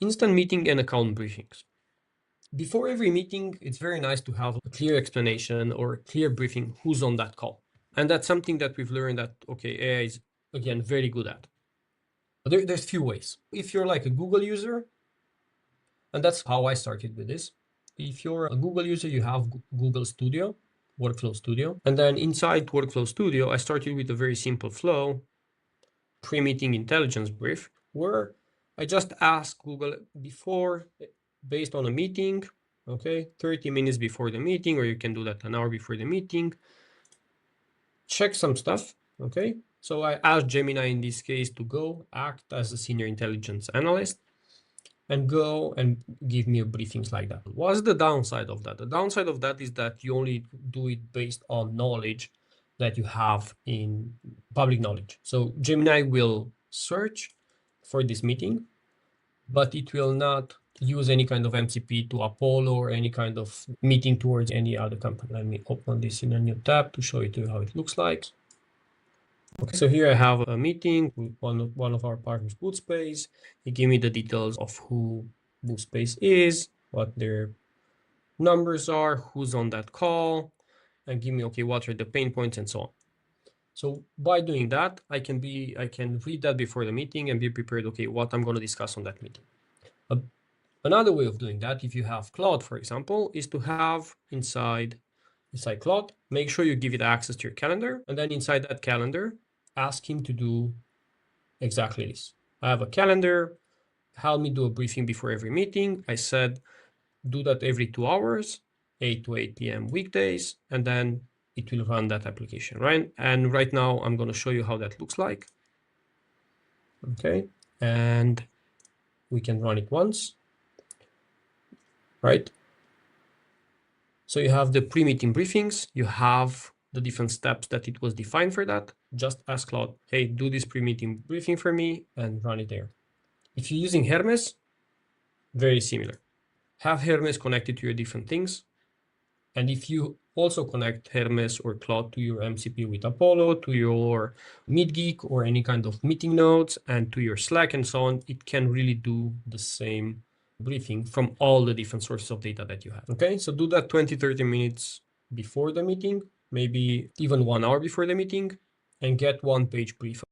Instant meeting and account briefings. Before every meeting, it's very nice to have a clear explanation or a clear briefing who's on that call. And that's something that we've learned that, okay, AI is, again, very good at. But there's few ways. If you're like a Google user, and that's how I started with this. If you're a Google user, you have Google Studio, Workflow Studio. And then inside Workflow Studio, I started with a very simple flow, pre-meeting intelligence brief, where I just ask Google before, based on a meeting, okay, 30 minutes before the meeting, or you can do that an hour before the meeting, check some stuff, okay? So I asked Gemini in this case to go act as a senior intelligence analyst and go and give me a briefings like that. What's the downside of that? The downside of that is that you only do it based on knowledge that you have in public knowledge. So Gemini will search for this meeting, but it will not use any kind of MCP to Apollo or any kind of meeting towards any other company. Let me open this in a new tab to show you how it looks like. Okay, so here I have a meeting with one of our partners, Bootspace. He gave me the details of who Bootspace is, what their numbers are, who's on that call, and give me, okay, what are the pain points and so on. So by doing that, I can read that before the meeting and be prepared, okay, what I'm going to discuss on that meeting. Another way of doing that, if you have Claude, for example, is to have inside Claude, make sure you give it access to your calendar, and then inside that calendar, ask him to do exactly this. I have a calendar, help me do a briefing before every meeting. I said, do that every 2 hours, 8 to 8 p.m. weekdays, and then it will run that application, right? And right now I'm going to show you how that looks like. Okay, and we can run it once, right? So you have the pre-meeting briefings, you have the different steps that it was defined for that. Just ask Claude, hey, do this pre-meeting briefing for me and run it there. If you're using Hermes, very similar. Have Hermes connected to your different things. And if you also connect Hermes or Claude to your MCP with Apollo, to your meetgeek or any kind of meeting notes, and to your Slack and so on, it can really do the same briefing from all the different sources of data that you have. Okay, so do that 20, 30 minutes before the meeting, maybe even 1 hour before the meeting, and get one-page brief